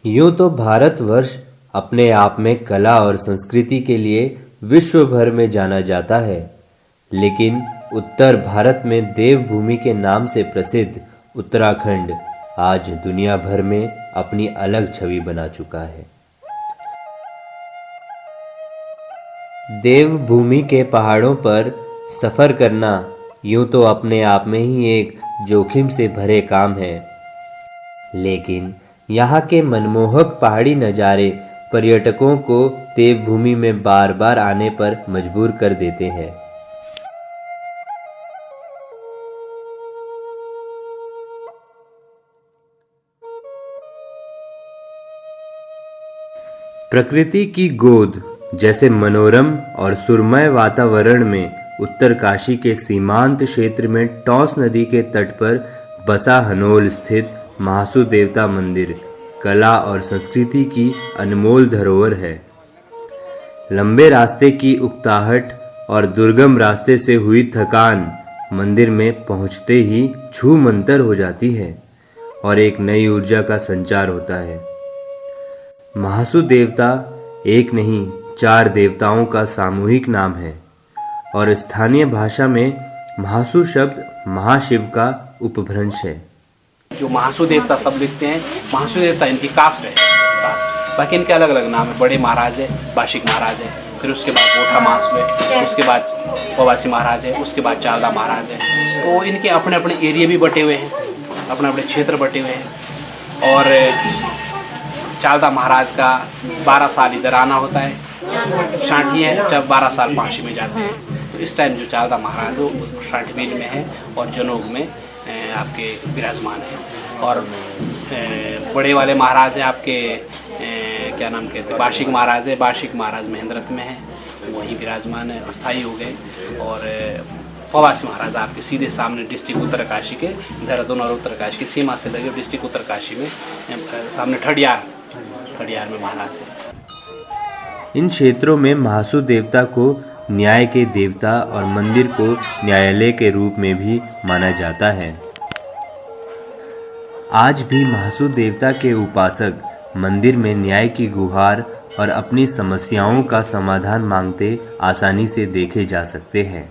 यूं तो भारतवर्ष अपने आप में कला और संस्कृति के लिए विश्व भर में जाना जाता है, लेकिन उत्तर भारत में देवभूमि के नाम से प्रसिद्ध उत्तराखंड आज दुनिया भर में अपनी अलग छवि बना चुका है। देवभूमि के पहाड़ों पर सफ़र करना यूं तो अपने आप में ही एक जोखिम से भरे काम है, लेकिन यहाँ के मनमोहक पहाड़ी नज़ारे पर्यटकों को देवभूमि में बार बार आने पर मजबूर कर देते हैं। प्रकृति की गोद जैसे मनोरम और सुरमय वातावरण में उत्तरकाशी के सीमांत क्षेत्र में टॉस नदी के तट पर बसा हनोल स्थित महासू देवता मंदिर कला और संस्कृति की अनमोल धरोहर है। लंबे रास्ते की उकताहट और दुर्गम रास्ते से हुई थकान मंदिर में पहुंचते ही छू मंतर हो जाती है और एक नई ऊर्जा का संचार होता है। महासू देवता एक नहीं 4 देवताओं का सामूहिक नाम है और स्थानीय भाषा में महासू शब्द महाशिव का उपभ्रंश है। जो महासू देवता सब लिखते हैं, महासू देवता इनकी कास्ट है, बाकी इनके अलग अलग नाम है। बड़े महाराज है, बाशिक महाराज है, फिर उसके बाद गोठा महासू है, उसके बाद पवासी महाराज है, उसके बाद चालदा महाराज है। तो इनके अपने अपने एरिया भी बटे हुए हैं, अपने अपने क्षेत्र बटे हुए हैं। और चालदा महाराज का 12 साल इधर आना होता है, शांठी है जब 12 साल पांशी में जाते हैं। तो इस टाइम जो चालदा महाराज वो शांठीमेल में है और जनोग में आपके विराजमान है। और बड़े वाले महाराज हैं आपके क्या नाम कहते हैं, बाशिक महाराज है, बाशिक महाराज महेंद्रत में है, वहीं विराजमान है, अस्थायी हो गए। और पवासी महाराज आपके सीधे सामने डिस्ट्रिक्ट उत्तरकाशी के देहरादून और उत्तरकाशी की सीमा से लगे डिस्ट्रिक्ट उत्तरकाशी में सामने ठडियार में महाराज है। इन क्षेत्रों में महासू देवता को न्याय के देवता और मंदिर को न्यायालय के रूप में भी माना जाता है। आज भी महासू देवता के उपासक मंदिर में न्याय की गुहार और अपनी समस्याओं का समाधान मांगते आसानी से देखे जा सकते हैं।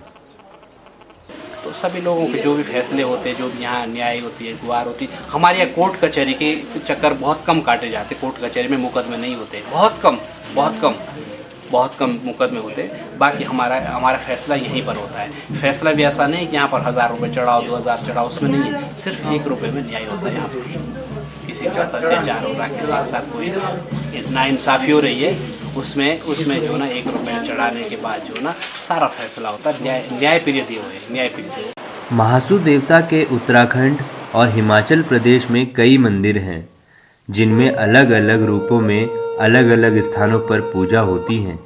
तो सभी लोगों के जो भी फैसले होते हैं, जो भी यहाँ न्याय होती है, गुहार होती है, हमारे यहाँ कोर्ट कचहरी के चक्कर बहुत कम काटे जाते। कोर्ट कचहरी में मुकदमे नहीं होते, बहुत कम मुकदमे होते। बाकी हमारा फैसला यहीं पर होता है। फैसला भी ऐसा नहीं कि यहाँ पर 1000 रुपये चढ़ाओ, 2000 चढ़ाओ, उसमें नहीं है। सिर्फ 1 रुपये में न्याय होता है यहाँ पर। किसी के साथ अत्याचार हो रहा है, किसी के साथ कोई नाइंसाफ़ी हो रही है, उसमें जो ना 1 रुपये चढ़ाने के बाद जो ना सारा फैसला होता है। न्याय प्रिय। महासू देवता के उत्तराखंड और हिमाचल प्रदेश में कई मंदिर हैं, जिनमें अलग अलग रूपों में अलग अलग स्थानों पर पूजा होती है।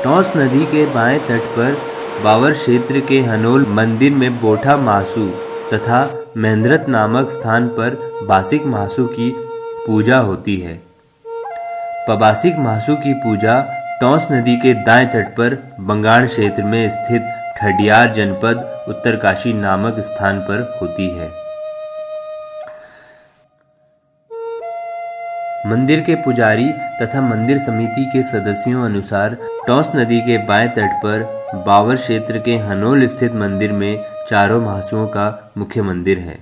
टॉस नदी के बाएं तट पर बावर क्षेत्र के हनोल मंदिर में बोठा महासू तथा महेंद्रत नामक स्थान पर बासिक महासू की पूजा होती है। पबासिक महासू की पूजा टॉस नदी के दाएं तट पर बंगाण क्षेत्र में स्थित ठडियार जनपद उत्तरकाशी नामक स्थान पर होती है। मंदिर के पुजारी तथा मंदिर समिति के सदस्यों अनुसार टॉस नदी के बाएं तट पर बावर क्षेत्र के हनोल स्थित मंदिर में चारों महासुओं का मुख्य मंदिर है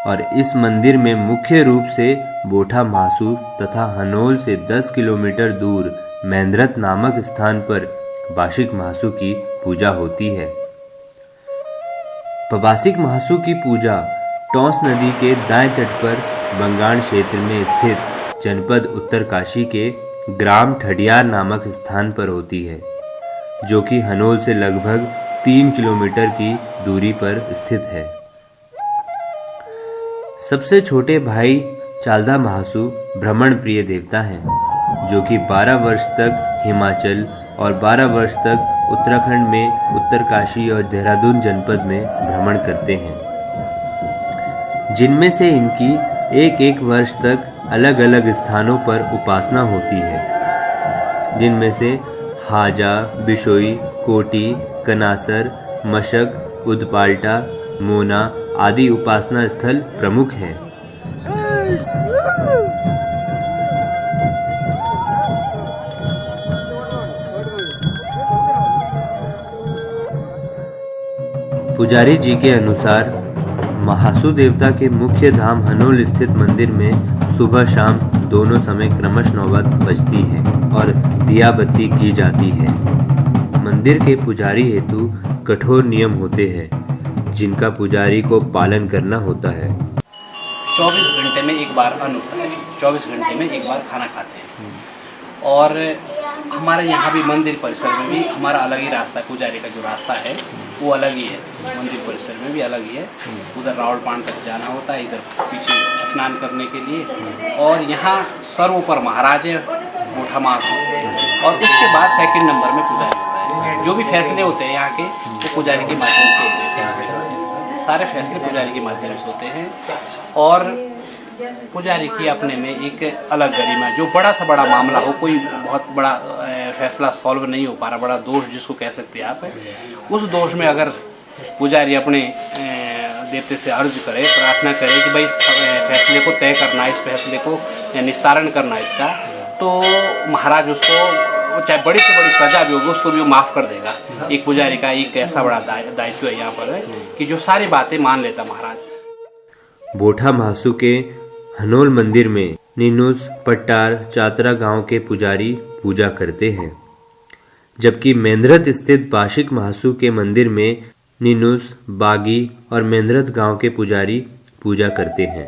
और इस मंदिर में मुख्य रूप से बोठा महासू तथा हनोल से 10 किलोमीटर दूर महेंद्रत नामक स्थान पर बाशिक महासू की पूजा होती है। पबासिक महासू की पूजा टॉस नदी के दाएं तट पर बंगाण क्षेत्र में स्थित जनपद उत्तरकाशी के ग्राम ठडियार नामक स्थान पर होती है, जो कि हनोल से लगभग 3 किलोमीटर की दूरी पर स्थित है। सबसे छोटे भाई चालदा महासू भ्रमण प्रिय देवता हैं, जो कि 12 वर्ष तक हिमाचल और 12 वर्ष तक उत्तराखंड में उत्तरकाशी और देहरादून जनपद में भ्रमण करते हैं, जिनमें से इनकी एक वर्ष तक अलग अलग स्थानों पर उपासना होती है, जिनमें से हाजा, बिशोई, कोटी, कनासर, मशक, उदपाल्टा, मोना आदि उपासना स्थल प्रमुख हैं। पुजारी जी के अनुसार महासु देवता के मुख्य धाम हनोल स्थित मंदिर में सुबह शाम दोनों समय क्रमश नौबत बजती है और दिया बत्ती की जाती है। मंदिर के पुजारी हेतु कठोर नियम होते हैं जिनका पुजारी को पालन करना होता है। 24 घंटे में एक बार अन्न होता है, 24 घंटे में एक बार खाना खाते हैं। और हमारे यहाँ भी मंदिर परिसर में भी हमारा अलग ही रास्ता है, पुजारी का जो रास्ता है वो अलग ही है, मंदिर परिसर में भी अलग ही है। उधर रावलपान तक जाना होता है, इधर पीछे स्नान करने के लिए। और यहाँ सर्वोपर महाराज है गोठा महासु, और उसके बाद सेकंड नंबर में पुजारी होता है। जो भी फैसले होते हैं यहाँ के वो पुजारी के माध्यम से होते हैं, सारे फैसले पुजारी के माध्यम से होते हैं। और पुजारी की अपने में एक अलग गरिमा, जो बड़ा सा बड़ा मामला हो, कोई बहुत बड़ा फैसला सॉल्व नहीं हो पा रहा, बड़ा दोष जिसको कह सकते हैं आप, उस दोष में अगर पुजारी अपने देवते से अर्ज करे, प्रार्थना करे कि भाई इस फैसले को तय करना, इस फैसले को निस्तारण करना इसका, तो महाराज उसको चाहे बड़ी से बड़ी सजा भी होगी उसको भी वो माफ़ कर देगा। एक पुजारी का एक ऐसा बड़ा दायित्व है यहाँ पर कि जो सारी बातें मान लेता महाराज। बोठा महासु के हनोल मंदिर में नीनुस, पट्टार, चातरा गांव के पुजारी पूजा करते हैं, जबकि मेंद्रत स्थित बाशिक महासु के मंदिर में नीनुस, बागी और मेंद्रत गांव के पुजारी पूजा करते हैं।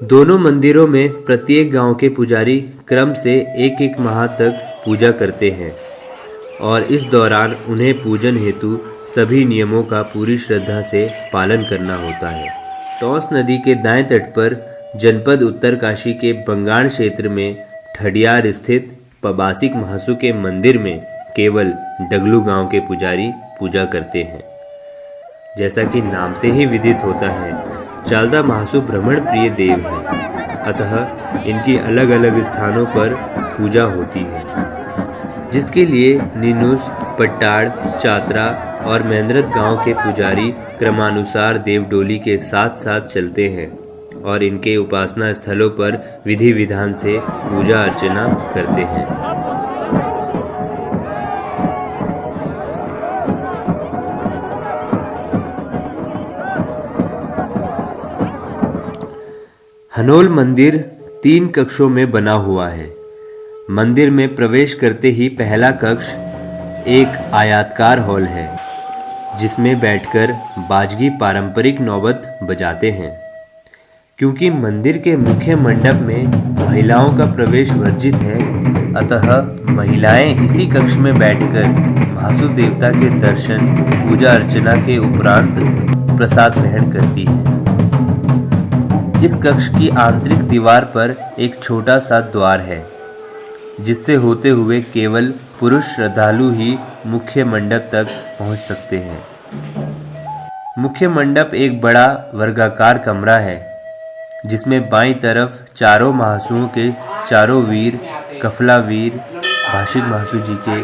दोनों मंदिरों में प्रत्येक गांव के पुजारी क्रम से एक एक माह तक पूजा करते हैं और इस दौरान उन्हें पूजन हेतु सभी नियमों का पूरी श्रद्धा से पालन करना होता है। टॉस नदी के दाएं तट पर जनपद उत्तरकाशी के बंगाण क्षेत्र में ठडियार स्थित पबासिक महासु के मंदिर में केवल डगलू गांव के पुजारी पूजा करते हैं। जैसा कि नाम से ही विदित होता है, चालदा महासु भ्रमण प्रिय देव हैं, अतः इनकी अलग अलग स्थानों पर पूजा होती है, जिसके लिए नीनुस, पट्टाड़, चातरा और मेंद्रत गांव के पुजारी क्रमानुसार देवडोली के साथ साथ चलते हैं और इनके उपासना स्थलों पर विधि विधान से पूजा अर्चना करते हैं। हनोल मंदिर 3 कक्षों में बना हुआ है। मंदिर में प्रवेश करते ही पहला कक्ष एक आयताकार हॉल है, जिसमें बैठकर बाजगी पारंपरिक नौबत बजाते हैं। क्योंकि मंदिर के मुख्य मंडप में महिलाओं का प्रवेश वर्जित है, अतः महिलाएं इसी कक्ष में बैठकर महासु देवता के दर्शन, पूजा अर्चना के उपरांत प्रसाद ग्रहण करती हैं। इस कक्ष की आंतरिक दीवार पर एक छोटा सा द्वार है, जिससे होते हुए केवल पुरुष श्रद्धालु ही मुख्य मंडप तक पहुंच सकते हैं। मुख्य मंडप एक बड़ा वर्गाकार कमरा है, जिसमें बाईं तरफ चारों महासुओं के चारों वीर, कफला वीर, भाषिक महासु जी के,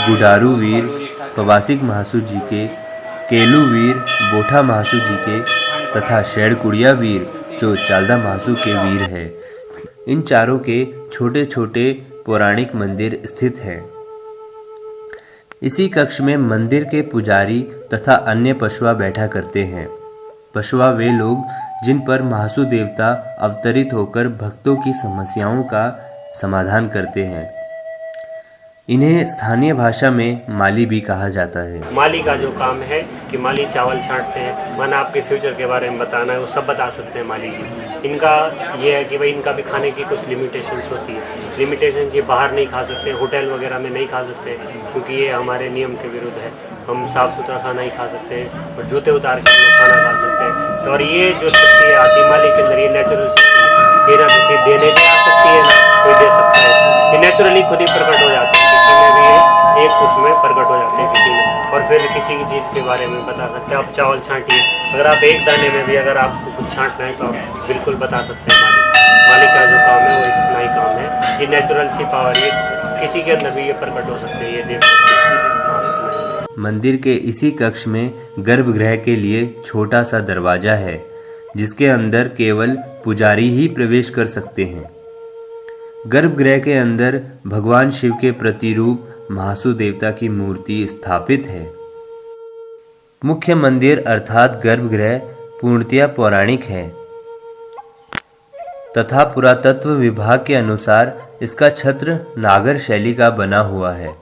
गुडारू वीर, पवासिक महासु जी के, केलू वीर, बोठा महासु जी के तथा शेड़कुड़िया वीर जो चालदा महासु के वीर है, इन चारों के छोटे छोटे पौराणिक मंदिर स्थित हैं। इसी कक्ष में मंदिर के पुजारी तथा अन्य पशुआ बैठा करते हैं। पशुआ वे लोग जिन पर महासु देवता अवतरित होकर भक्तों की समस्याओं का समाधान करते हैं। इन्हें स्थानीय भाषा में माली भी कहा जाता है। माली का जो काम है कि माली चावल छांटते हैं, मन आपके फ्यूचर के बारे में बताना है, वो सब बता सकते हैं माली जी। इनका ये है कि भाई इनका भी खाने की कुछ लिमिटेशंस होती है। लिमिटेशंस ये बाहर नहीं खा सकते, होटल वगैरह में नहीं खा सकते, क्योंकि ये हमारे नियम के विरुद्ध है। हम साफ़ सुथरा खाना ही खा सकते हैं और जूते उतार के हम लोग खाना खा सकते हैं। तो और ये जो शक्ति है आती माली के अंदर, ये नेचुरल शक्ति है, ये ना किसी देने भी आ सकती है ना कोई दे सकता है। ये नेचुरली खुद ही प्रकट हो जाती है, किसी में भी एक उसमें प्रकट हो जाते हैं किसी में। और फिर किसी की चीज़ के बारे में बता सकते हैं। आप चावल छांटिए, अगर आप एक दाने में भी अगर आपको कुछ छांटना है तो आप बिल्कुल बता सकते हैं। माली का जो काम है वो इतना ही काम है। ये नेचुरल सी पावर, ये किसी के अंदर भी ये प्रकट हो सकते हैं, ये देव। मंदिर के इसी कक्ष में गर्भगृह के लिए छोटा सा दरवाजा है, जिसके अंदर केवल पुजारी ही प्रवेश कर सकते हैं। गर्भगृह के अंदर भगवान शिव के प्रतिरूप महासु देवता की मूर्ति स्थापित है। मुख्य मंदिर अर्थात गर्भगृह पूर्णतया पौराणिक है तथा पुरातत्व विभाग के अनुसार इसका छत्र नागर शैली का बना हुआ है।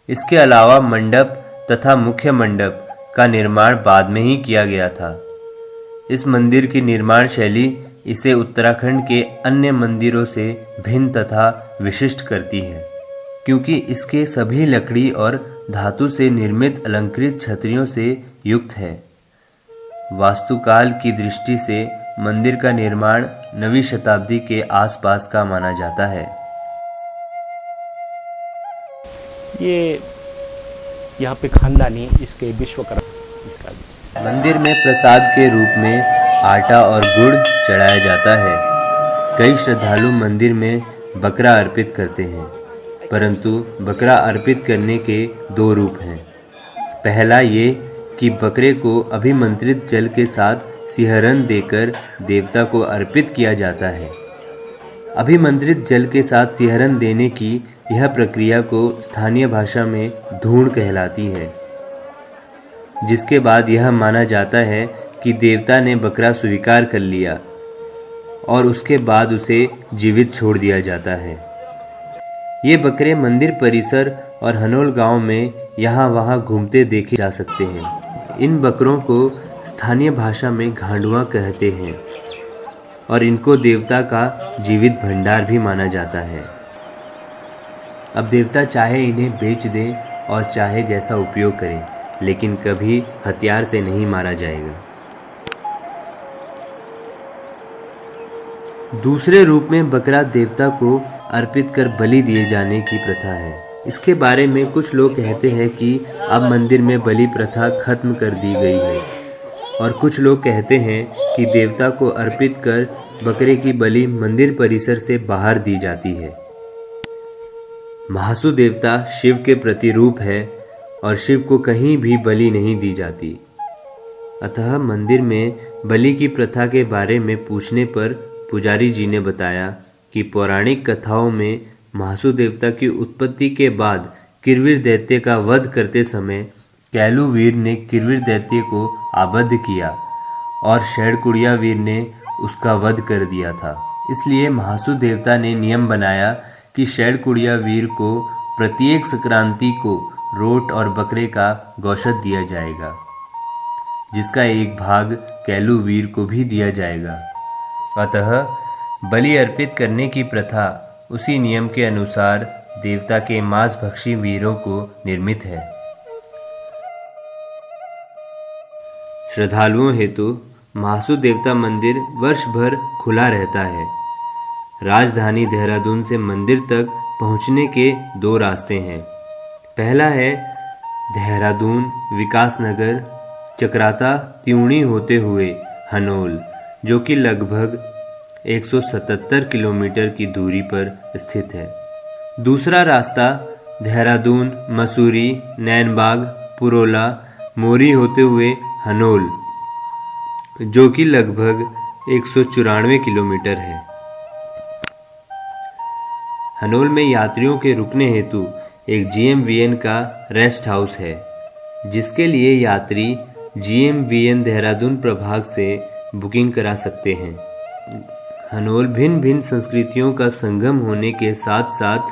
इसके अलावा मंडप तथा मुख्य मंडप का निर्माण बाद में ही किया गया था। इस मंदिर की निर्माण शैली इसे उत्तराखंड के अन्य मंदिरों से भिन्न तथा विशिष्ट करती है, क्योंकि इसके सभी लकड़ी और धातु से निर्मित अलंकृत छतरियों से युक्त है। वास्तुकाल की दृष्टि से मंदिर का निर्माण 9वीं शताब्दी के आसपास का माना जाता है। ये यहाँ पे खानदानी इसके विश्वकर्मा मंदिर में प्रसाद के रूप में आटा और गुड़ चढ़ाया जाता है। कई श्रद्धालु मंदिर में बकरा अर्पित करते हैं, परंतु बकरा अर्पित करने के 2 रूप हैं। पहला ये कि बकरे को अभिमंत्रित जल के साथ सिहरन देकर देवता को अर्पित किया जाता है। अभिमंत्रित जल के साथ सिहरन देने की यह प्रक्रिया को स्थानीय भाषा में धूण कहलाती है, जिसके बाद यह माना जाता है कि देवता ने बकरा स्वीकार कर लिया और उसके बाद उसे जीवित छोड़ दिया जाता है। ये बकरे मंदिर परिसर और हनोल गांव में यहाँ वहाँ घूमते देखे जा सकते हैं। इन बकरों को स्थानीय भाषा में घांडुआ कहते हैं और इनको देवता का जीवित भंडार भी माना जाता है। अब देवता चाहे इन्हें बेच दें और चाहे जैसा उपयोग करें, लेकिन कभी हथियार से नहीं मारा जाएगा। दूसरे रूप में बकरा देवता को अर्पित कर बलि दिए जाने की प्रथा है। इसके बारे में कुछ लोग कहते हैं कि अब मंदिर में बलि प्रथा खत्म कर दी गई है, और कुछ लोग कहते हैं कि देवता को अर्पित कर बकरे की बलि मंदिर परिसर से बाहर दी जाती है। महासु देवता शिव के प्रतिरूप है और शिव को कहीं भी बलि नहीं दी जाती। अतः मंदिर में बलि की प्रथा के बारे में पूछने पर पुजारी जी ने बताया कि पौराणिक कथाओं में महासु देवता की उत्पत्ति के बाद किरवीर दैत्य का वध करते समय कैलू वीर ने किरवीर दैत्य को आबद्ध किया और शैडकुड़िया वीर ने उसका वध कर दिया था। इसलिए महासु देवता ने नियम बनाया कि शैडकुड़िया वीर को प्रत्येक संक्रांति को रोट और बकरे का गौशत दिया जाएगा, जिसका एक भाग कैलू वीर को भी दिया जाएगा। अतः बलि अर्पित करने की प्रथा उसी नियम के अनुसार देवता के मांसभक्षी वीरों को निर्मित है। श्रद्धालुओं हेतु महासु देवता मंदिर वर्ष भर खुला रहता है। राजधानी देहरादून से मंदिर तक पहुंचने के 2 रास्ते हैं। पहला है देहरादून विकासनगर चक्राता त्यूणी होते हुए हनोल, जो कि लगभग 177 किलोमीटर की दूरी पर स्थित है। दूसरा रास्ता देहरादून मसूरी नैनबाग पुरोला मोरी होते हुए हनोल, जो कि लगभग 194 किलोमीटर है। हनोल में यात्रियों के रुकने हेतु एक GMVN का रेस्ट हाउस है, जिसके लिए यात्री GMVN देहरादून प्रभाग से बुकिंग करा सकते हैं। हनोल भिन्न भिन्न संस्कृतियों का संगम होने के साथ साथ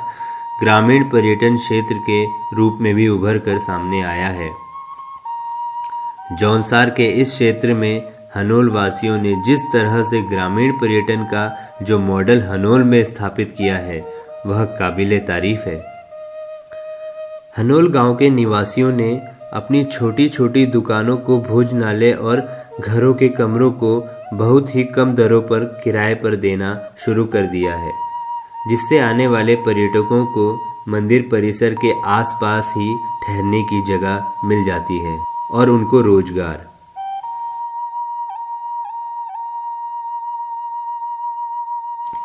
ग्रामीण पर्यटन क्षेत्र के रूप में भी उभर कर सामने आया है। जौनसार के इस क्षेत्र में हनोल वासियों ने जिस तरह से ग्रामीण पर्यटन का जो मॉडल हनोल में स्थापित किया है, वह काबिले तारीफ है। हनोल गांव के निवासियों ने अपनी छोटी छोटी दुकानों को भोजनालय और घरों के कमरों को बहुत ही कम दरों पर किराए पर देना शुरू कर दिया है, जिससे आने वाले पर्यटकों को मंदिर परिसर के आसपास ही ठहरने की जगह मिल जाती है और उनको रोजगार।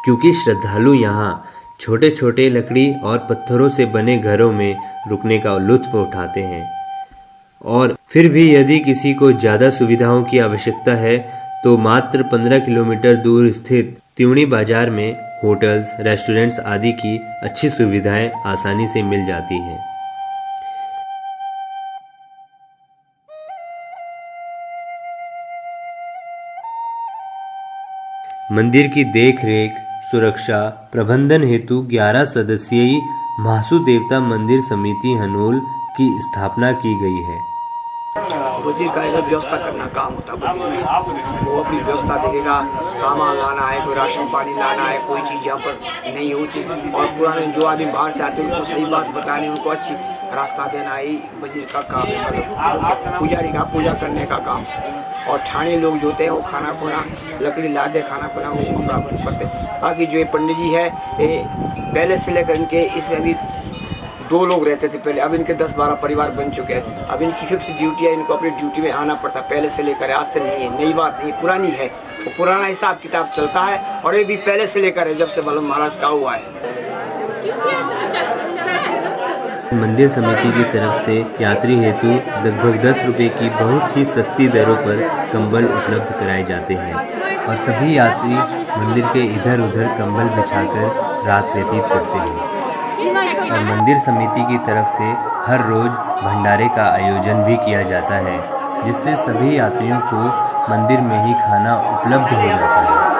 क्योंकि श्रद्धालु यहाँ छोटे छोटे लकड़ी और पत्थरों से बने घरों में रुकने का लुत्फ उठाते हैं, और फिर भी यदि किसी को ज़्यादा सुविधाओं की आवश्यकता है तो मात्र 15 किलोमीटर दूर स्थित त्यूणी बाजार में होटल्स, रेस्टोरेंट्स आदि की अच्छी सुविधाएं आसानी से मिल जाती हैं। मंदिर की देखरेख, सुरक्षा, प्रबंधन हेतु 11 सदस्यीय महासू देवता मंदिर समिति हनोल की स्थापना की गई है। वजीर का एक व्यवस्था करना काम होता है वजीर में। वो अपनी व्यवस्था देखेगा, सामान लाना है, कोई राशन पानी लाना है, कोई चीज़ यहाँ पर नहीं हो चीज़, और पुराने जो आदमी बाहर से आते हैं उनको सही बात बतानी, उनको अच्छी रास्ता देना, ही वजीर का काम है। मतलब पुजारी का पूजा करने का काम। और ठाणे लोग जो होते हैं वो खाना खुना लकड़ी लाते, खाना खुना वो कमरा करते। बाकी जो ये पंडित जी है, ये पहले से लेकर इनके इसमें भी 2 लोग रहते थे पहले, अब इनके 10-12 परिवार बन चुके हैं। अब इनकी फिक्स ड्यूटी है, इनको अपनी ड्यूटी में आना पड़ता है। पहले से लेकर आज से नहीं है, नई बात नहीं, पुरानी है। वो पुराना हिसाब किताब चलता है, और ये भी पहले से लेकर है, जब से बलम महाराज का हुआ है। मंदिर समिति की तरफ से यात्री हेतु लगभग 10 रुपये की बहुत ही सस्ती दरों पर कंबल उपलब्ध कराए जाते हैं, और सभी यात्री मंदिर के इधर उधर कंबल बिछाकर रात व्यतीत करते हैं। और मंदिर समिति की तरफ से हर रोज भंडारे का आयोजन भी किया जाता है, जिससे सभी यात्रियों को मंदिर में ही खाना उपलब्ध हो जाता है।